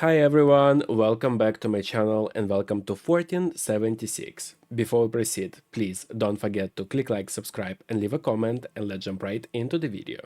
Hi everyone, welcome back to my channel and welcome to 1476. Before we proceed, please don't forget to click like, subscribe and leave a comment, and let's jump right into the video.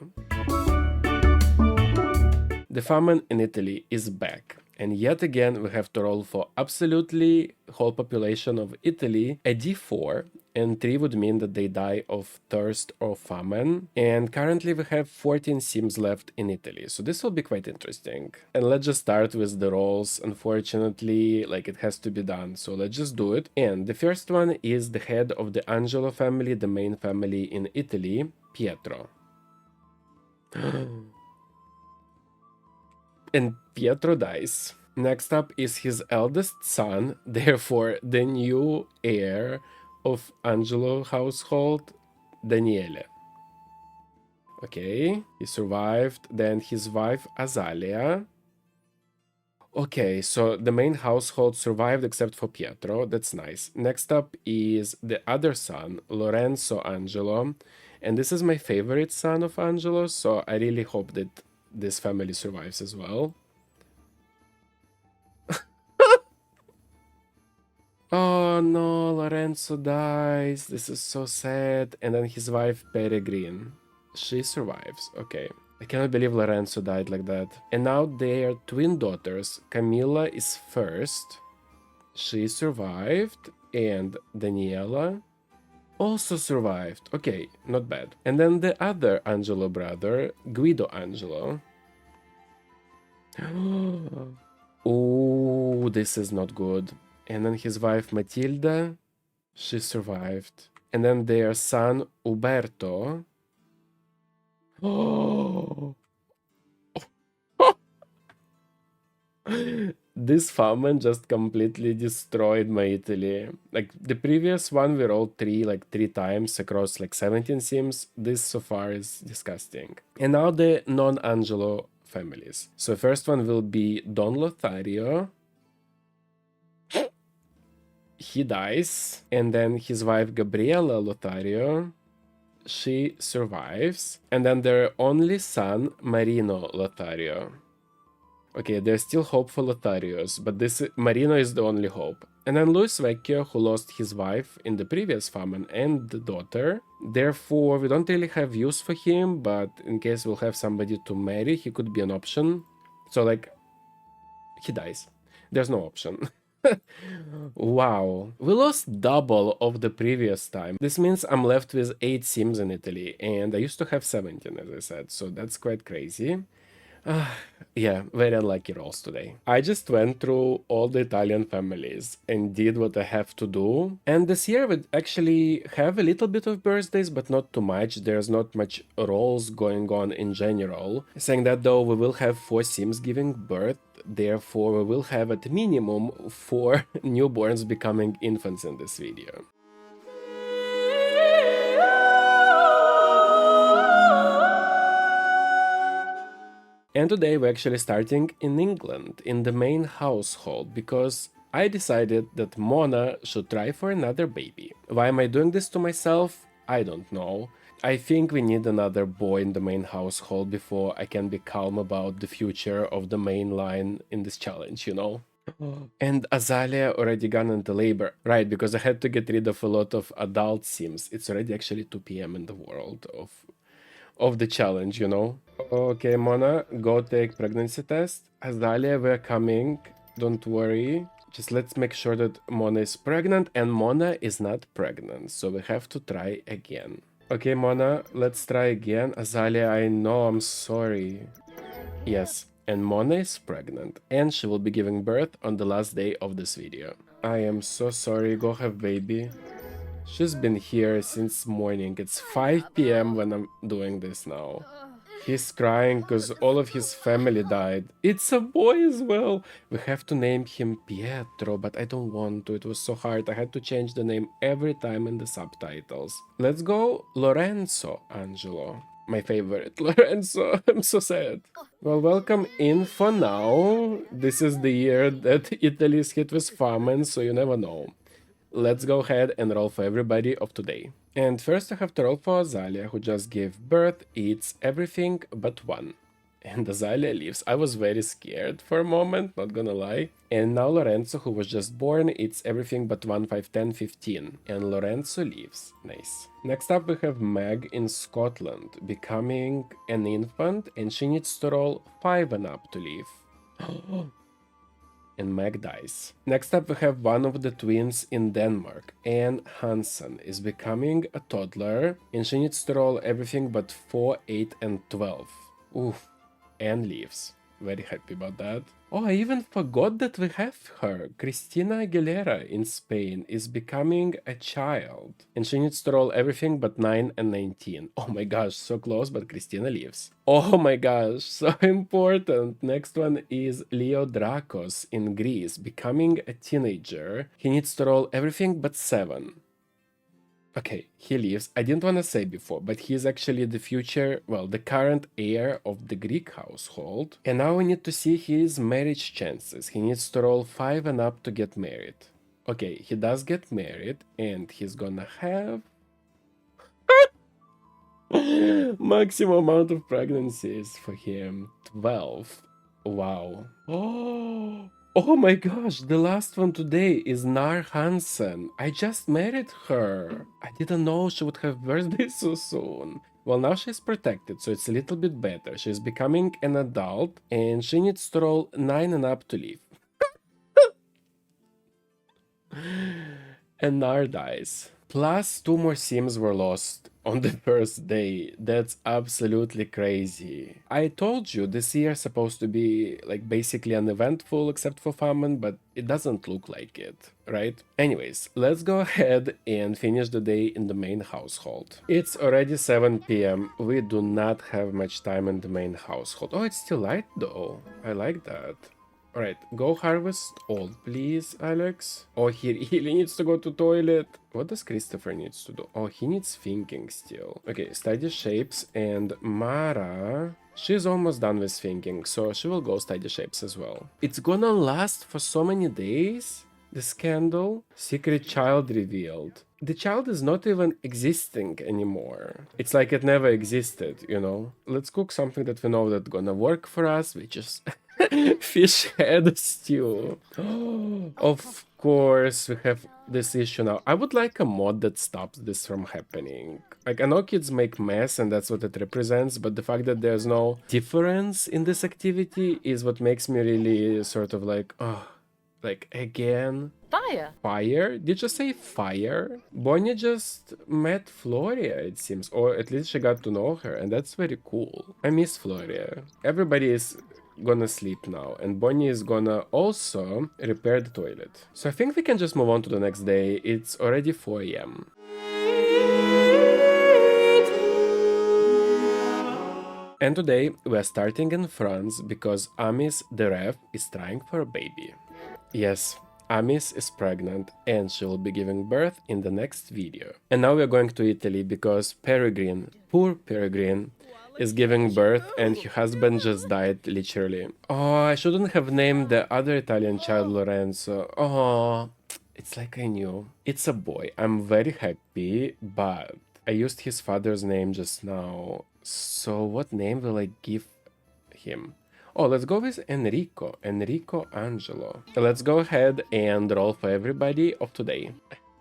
The famine in Italy is back, and yet again we have to roll for absolutely whole population of Italy a d4, and 3 would mean that they die of thirst or famine, and currently we have 14 sims left in Italy, so this will be quite interesting. And let's just start with the rolls. Unfortunately, like, it has to be done, so let's just do it. And the first one is the head of the Angelo family, the main family in Italy, Pietro. And Pietro dies. Next up is his eldest son, therefore the new heir of Angelo household, Daniele. Okay, he survived. Then his wife, Azalia. Okay, so the main household survived except for Pietro. That's nice. Next up is the other son, Lorenzo Angelo. And this is my favorite son of Angelo, so I really hope that this family survives as well. Oh no, Lorenzo dies. This is so sad. And then his wife, Peregrine. She survives. Okay. I cannot believe Lorenzo died like that. And now their twin daughters. Camilla is first. She survived. And Daniela also survived. Okay, not bad. And then the other Angelo brother, Guido Angelo. Oh, this is not good. And then his wife Matilda, she survived. And then their son Uberto. Oh, this famine just completely destroyed my Italy. Like the previous one, we rolled three times across like 17 sims. This so far is disgusting. And now the non-Angelo families. So first one will be Don Lothario. He dies, and then his wife Gabriela Lothario, she survives, and then their only son Marino Lothario. Okay, there's still hope for Lotharios, but this Marino is the only hope. And then Luis Vecchio, who lost his wife in the previous famine and the daughter. Therefore, we don't really have use for him, but in case we'll have somebody to marry, he could be an option. So, like, he dies. There's no option. Wow, we lost double of the previous time. This means I'm left with 8 sims in Italy, and I used to have 17, as I said, so that's quite crazy. Yeah, very unlucky rolls today. I just went through all the Italian families and did what I have to do. And this year we actually have a little bit of birthdays, but not too much. There's not much rolls going on in general. Saying that though, we will have 4 sims giving birth. Therefore, we will have at minimum 4 newborns becoming infants in this video. And today we're actually starting in England, in the main household, because I decided that Mona should try for another baby. Why am I doing this to myself? I don't know. I think we need another boy in the main household before I can be calm about the future of the main line in this challenge, you know? And Azalea already gone into labor. Right, because I had to get rid of a lot of adult sims. It's already actually 2 p.m. in the world of the challenge, you know? Okay, Mona, go take pregnancy test. Azalea, we're coming. Don't worry. Just let's make sure that Mona is pregnant, and Mona is not pregnant, so we have to try again. Okay, Mona, let's try again. Azalea, I know, I'm sorry. Yes, and Mona is pregnant, and she will be giving birth on the last day of this video. I am so sorry, go have baby. She's been here since morning. It's 5 p.m. when I'm doing this now. He's crying because all of his family died. It's a boy as well. We have to name him Pietro, but I don't want to. It was so hard. I had to change the name every time in the subtitles. Let's go Lorenzo Angelo. My favorite, Lorenzo. I'm so sad. Well, welcome in for now. This is the year that Italy is hit with famine, so you never know. Let's go ahead and roll for everybody of today. And first I have to roll for Azalea, who just gave birth, eats everything but 1. And Azalia leaves. I was very scared for a moment, not gonna lie. And now Lorenzo, who was just born, it's everything but 1, 5, 10, 15. And Lorenzo leaves. Nice. Next up, we have Meg in Scotland, becoming an infant, and she needs to roll 5 and up to leave. And Meg dies. Next up, we have one of the twins in Denmark, Anne Hansen, is becoming a toddler, and she needs to roll everything but 4, 8, and 12. Oof. Anne leaves. Very happy about that. Oh, I even forgot that we have her. Cristina Aguilera in Spain is becoming a child. And she needs to roll everything but 9 and 19. Oh my gosh, so close, but Cristina leaves. Oh my gosh, so important. Next one is Leo Drakos in Greece, becoming a teenager. He needs to roll everything but 7. Okay, he leaves. I didn't want to say before, but he's actually the future, well, the current heir of the Greek household. And now we need to see his marriage chances. He needs to roll 5 and up to get married. Okay, he does get married, and he's gonna have maximum amount of pregnancies for him, 12. Wow. Oh my gosh, the last one today is Nar Hansen. I just married her. I didn't know she would have birthday so soon. Well, now she's protected, so it's a little bit better. She's becoming an adult, and she needs to roll 9 and up to leave. And Nar dies. Plus, 2 more Sims were lost on the first day. That's absolutely crazy. I told you this year is supposed to be like basically uneventful except for famine, but it doesn't look like it, right? Anyways, let's go ahead and finish the day in the main household. It's already 7 p.m. We do not have much time in the main household. Oh, it's still light though. I like that. Alright, go harvest all, please, Alex. Oh, he really needs to go to toilet. What does Christopher needs to do? Oh, he needs thinking still. Okay, study shapes, and Mara... She's almost done with thinking, so she will go study shapes as well. It's gonna last for so many days? The scandal? Secret child revealed. The child is not even existing anymore. It's like it never existed, you know? Let's cook something that we know that's gonna work for us, which is... fish head stew. Of course, we have this issue now. I would like a mod that stops this from happening. Like, I know kids make mess and that's what it represents, but the fact that there's no difference in this activity is what makes me really sort of like, oh, like, again? Fire. Fire? Did you say fire? Bonnie just met Floria, it seems, or at least she got to know her, and that's very cool. I miss Floria. Everybody is gonna sleep now, and Bonnie is gonna also repair the toilet. So I think we can just move on to the next day. It's already 4 a.m. And today we are starting in France because Amis the ref is trying for a baby. Yes, Amis is pregnant and she will be giving birth in the next video. And now we are going to Italy because Peregrine, poor Peregrine, is giving birth and her husband just died, literally. Oh, I shouldn't have named the other Italian child Lorenzo. Oh, it's like I knew. It's a boy. I'm very happy, but I used his father's name just now. So what name will I give him? Oh, let's go with Enrico. Enrico Angelo. Let's go ahead and roll for everybody of today.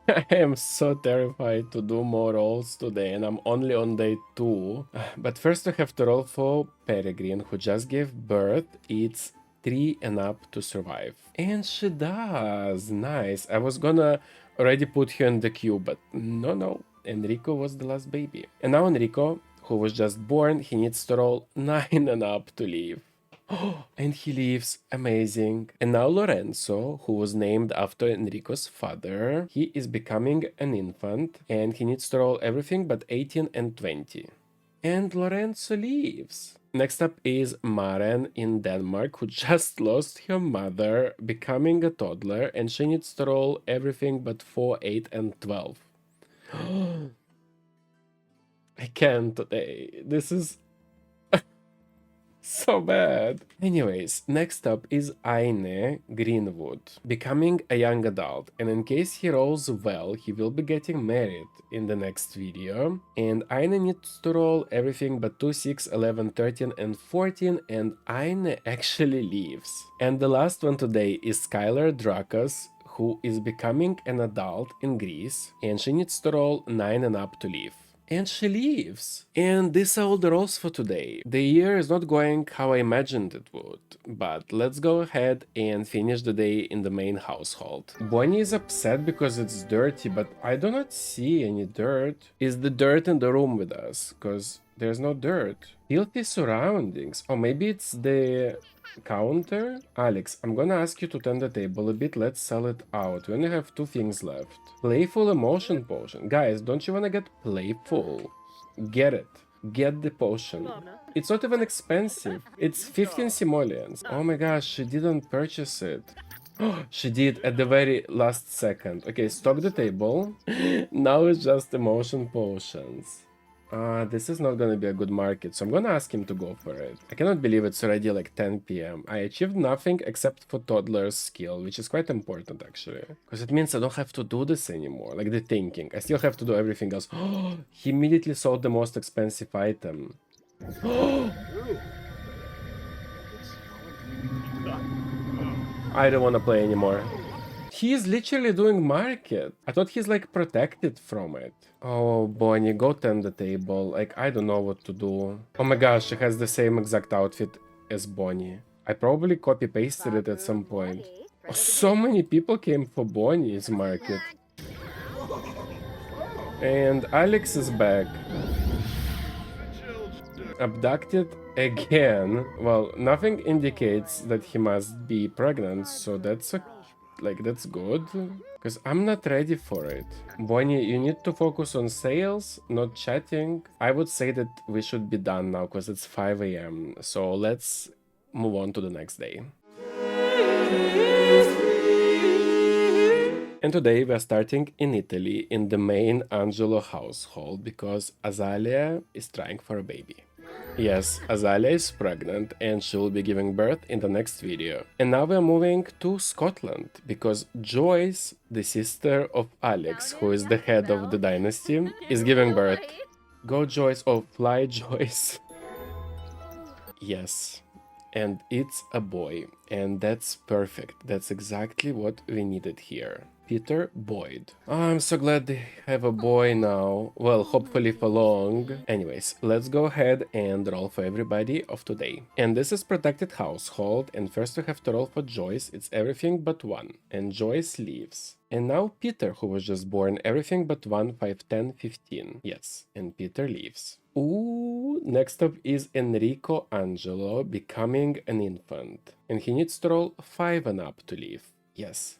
I am so terrified to do more rolls today, and I'm only on day 2. But first we have to roll for Peregrine, who just gave birth. It's 3 and up to survive. And she does. Nice. I was gonna already put her in the queue, but no. Enrico was the last baby. And now Enrico, who was just born, he needs to roll 9 and up to leave. And he leaves. Amazing. And now Lorenzo, who was named after Enrico's father, he is becoming an infant and he needs to roll everything but 18 and 20. And Lorenzo leaves. Next up is Maren in Denmark, who just lost her mother, becoming a toddler, and she needs to roll everything but 4, 8, and 12. I can't today. This is So bad. Anyways, next up is Aine Greenwood, becoming a young adult, and in case he rolls well, he will be getting married in the next video. And Aine needs to roll everything but 2, 6, 11, 13, and 14, and Aine actually leaves. And the last one today is Skylar Drakas, who is becoming an adult in Greece, and she needs to roll 9 and up to leave. And she leaves. And these are all the rolls for today. The year is not going how I imagined it would, but let's go ahead and finish the day in the main household. Bonnie is upset because it's dirty, but I do not see any dirt. Is the dirt in the room with us? Because there's no dirt. Filthy surroundings. Oh, maybe it's the counter? Alex, I'm gonna ask you to turn the table a bit. Let's sell it out. We only have 2 things left. Playful emotion potion. Guys, don't you wanna get playful? Get it. Get the potion. It's not even expensive. It's 15 simoleons. Oh my gosh, she didn't purchase it. She did at the very last second. Okay, stock the table. Now it's just emotion potions. This is not gonna be a good market, so I'm gonna ask him to go for it. I cannot believe it's already like 10 p.m. I achieved nothing except for toddler's skill, which is quite important actually. Because it means I don't have to do this anymore, like the thinking. I still have to do everything else. He immediately sold the most expensive item. I don't wanna play anymore. He is literally doing market. I thought he's like protected from it. Oh, Bonnie, go tend the table. Like, I don't know what to do. Oh my gosh, she has the same exact outfit as Bonnie. I probably copy-pasted it at some point. Oh, so many people came for Bonnie's market. And Alex is back. Abducted again. Well, nothing indicates that he must be pregnant, so that's that's good. Because I'm not ready for it. Bonnie, you need to focus on sales, not chatting. I would say that we should be done now because it's 5 a.m. So let's move on to the next day. And today we are starting in Italy in the main Angelo household because Azalia is trying for a baby. Yes, Azalia is pregnant and she will be giving birth in the next video. And now we are moving to Scotland because Joyce, the sister of Alex, who is the head of the dynasty, is giving birth. Go Joyce, oh fly Joyce. Yes, and it's a boy, and that's perfect. That's exactly what we needed here. Peter Boyd. Oh, I'm so glad they have a boy now. Well, hopefully for long. Anyways, let's go ahead and roll for everybody of today. And this is protected household, and first we have to roll for Joyce. It's everything but 1, and Joyce leaves. And now Peter, who was just born, everything but 1, 5, 10, 15. Yes, and Peter leaves. Ooh, next up is Enrico Angelo becoming an infant. And he needs to roll 5 and up to leave. Yes,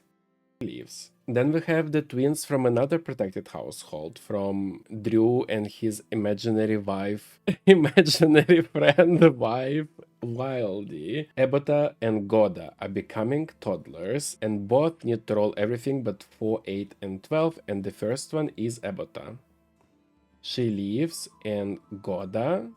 leaves. Then we have the twins from another protected household, from Drew and his imaginary wife, imaginary friend wife, Wildy. Ebota and Goda are becoming toddlers, and both need to roll everything but 4, 8, and 12, and the first one is Ebota. She leaves, and Goda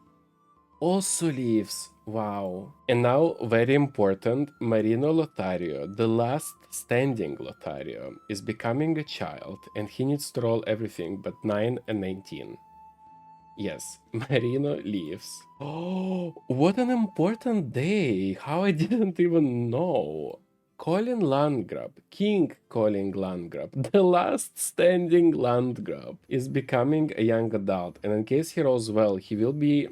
also leaves. Wow. And now, very important, Marino Lothario, the last standing Lothario, is becoming a child, and he needs to roll everything but 9 and 19. Yes, Marino leaves. Oh, what an important day! How I didn't even know. Colin Landgraab, King Colin Landgraab, the last standing Landgraab, is becoming a young adult, and in case he rolls well, he will be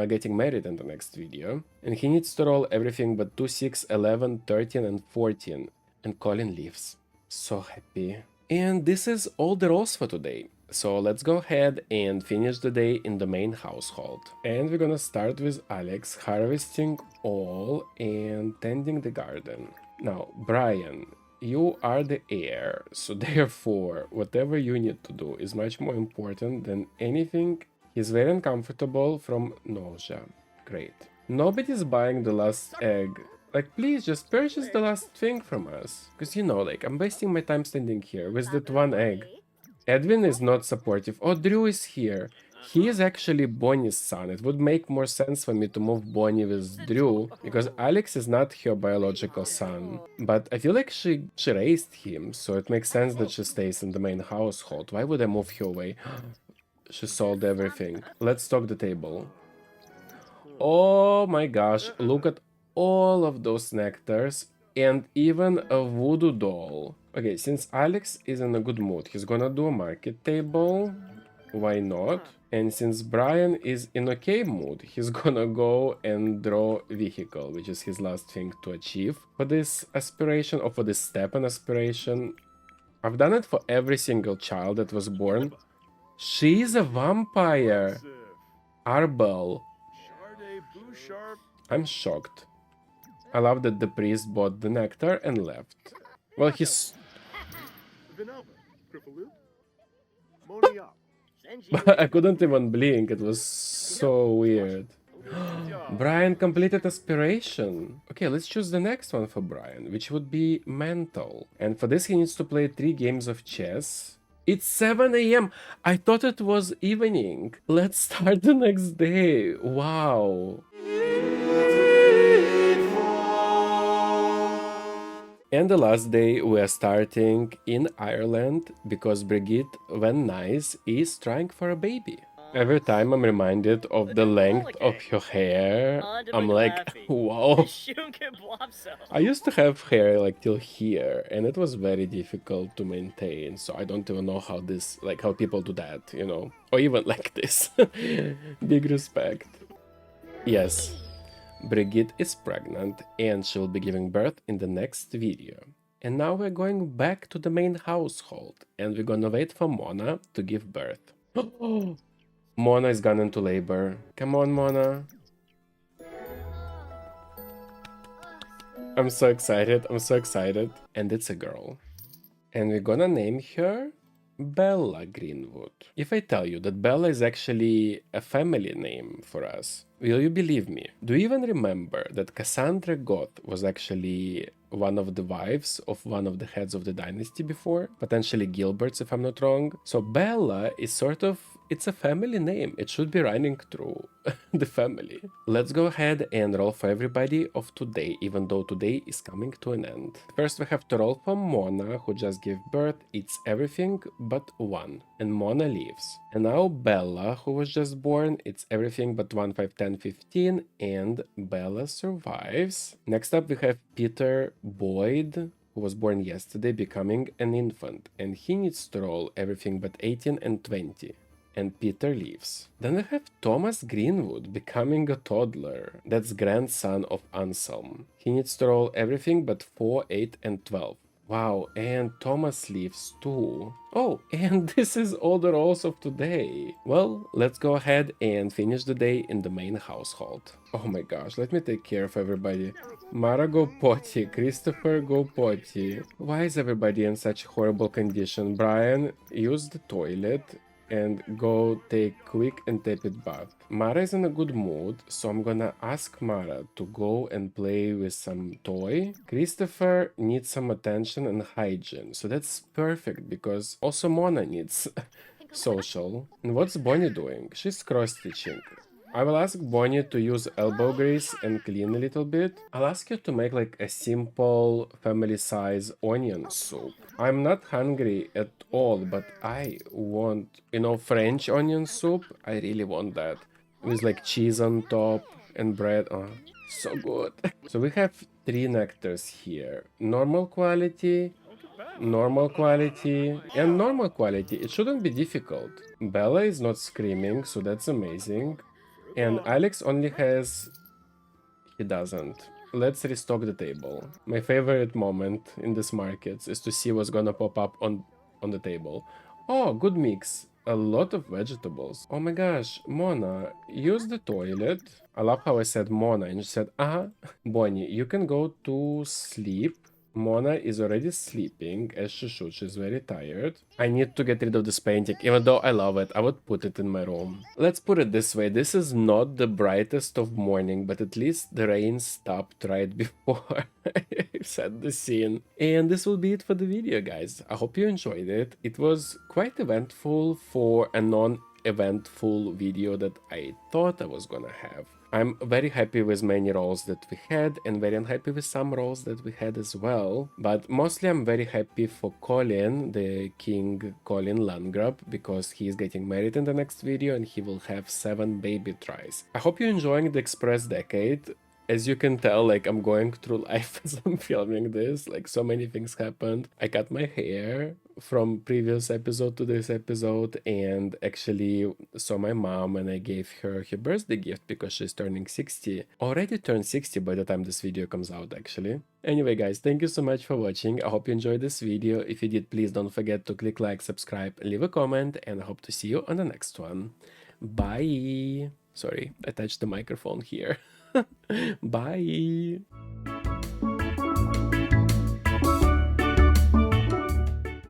getting married in the next video. And he needs to roll everything but 2, 6, 11, 13, and 14. And Colin leaves. So happy. And this is all the rolls for today. So let's go ahead and finish the day in the main household. And we're gonna start with Alex harvesting all and tending the garden. Now, Brian, you are the heir, so therefore, whatever you need to do is much more important than anything. He's very uncomfortable from nausea. Great. Nobody's buying the last egg. Like, please, just purchase the last thing from us. Because, you know, like, I'm wasting my time standing here with that one egg. Edwin is not supportive. Oh, Drew is here. He is actually Bonnie's son. It would make more sense for me to move Bonnie with Drew, because Alex is not her biological son. But I feel like she raised him, so it makes sense that she stays in the main household. Why would I move her away? She sold everything. Let's stock the table. Oh my gosh, look at all of those nectars and even a voodoo doll. Okay, since Alex is in a good mood, he's gonna do a market table. Why not? And since Brian is in okay mood, he's gonna go and draw vehicle, which is his last thing to achieve for this aspiration, or for this step and aspiration. I've done it for every single child that was born. She's a vampire. Arbel. I'm shocked. I love that the priest bought the nectar and left. Well, he's... I couldn't even blink, it was so weird. Brian completed aspiration. Okay, let's choose the next one for Brian, which would be mental. And for this he needs to play 3 games of chess. It's 7 a.m. I thought it was evening. Let's start the next day. Wow. And the last day we are starting in Ireland because Brigitte Van Nice is trying for a baby. Every time I'm reminded of the length of her hair, I'm like, wow. I used to have hair like till here, and it was very difficult to maintain, so I don't even know how this, like how people do that, you know, or even like this. Big respect. Yes. Brigitte is pregnant and she'll be giving birth in the next video. And now we're going back to the main household and we're gonna wait for Mona to give birth. Mona is gone into labor. Come on, Mona. I'm so excited, I'm so excited. And it's a girl. And we're gonna name her Bella Greenwood. If I tell you that Bella is actually a family name for us, will you believe me? Do you even remember that Cassandra Goth was actually one of the wives of one of the heads of the dynasty before? Potentially Gilbert's, if I'm not wrong. So Bella is sort of, it's a family name. It should be running through the family. Let's go ahead and roll for everybody of today, even though today is coming to an end. First we have to roll for Mona, who just gave birth. It's everything but 1. And Mona leaves. And now Bella, who was just born, it's everything but 1, 5, 10, 15. And Bella survives. Next up we have Peter Boyd, who was born yesterday, becoming an infant. And he needs to roll everything but 18 and 20. And Peter leaves. Then we have Thomas Greenwood becoming a toddler. That's grandson of Anselm. He needs to roll everything but 4, 8, and 12. Wow, and Thomas leaves too. Oh, and this is all the rolls of today. Well, let's go ahead and finish the day in the main household. Oh my gosh, let me take care of everybody. Mara go potty, Christopher go potty. Why is everybody in such horrible condition? Brian, use the toilet and go take quick and tepid bath. Mara is in a good mood, so I'm gonna ask Mara to go and play with some toy. Christopher needs some attention and hygiene, so that's perfect because also Mona needs social. And what's Bonnie doing? She's cross-stitching. I will ask Bonnie to use elbow grease and clean a little bit. I'll ask you to make like a simple family size onion soup. I'm not hungry at all, but I want, you know, French onion soup. I really want that. With like cheese on top and bread. Oh, so good. So we have 3 nectars here. Normal quality, normal quality, and normal quality. It shouldn't be difficult. Bella is not screaming, so that's amazing. And Alex only has... he doesn't. Let's restock the table. My favorite moment in this markets is to see what's gonna pop up on the table. Oh, good mix. A lot of vegetables. Oh my gosh, Mona, use the toilet. I love how I said Mona and she said, Bonnie, you can go to sleep. Mona is already sleeping, as she should. She's very tired. I need to get rid of this painting, even though I love it. I would put it in my room. Let's put it this way. This is not the brightest of morning, but at least the rain stopped right before I set the scene. And this will be it for the video, guys. I hope you enjoyed it. It was quite eventful for a eventful video that I thought I was gonna have. I'm very happy with many roles that we had and very unhappy with some roles that we had as well. But mostly I'm very happy for Colin, the King Colin Landgraab, because he is getting married in the next video and he will have 7 baby tries. I hope you're enjoying the Express Decade. As you can tell, like, I'm going through life as I'm filming this. Like, so many things happened. I cut my hair from previous episode to this episode, and actually saw my mom, and I gave her her birthday gift because she's turning 60. Already turned 60 by the time this video comes out, actually. Anyway, guys, thank you so much for watching. I hope you enjoyed this video. If you did, please don't forget to click like, subscribe, leave a comment, and I hope to see you on the next one. Bye! Sorry, I touched the microphone here. Bye.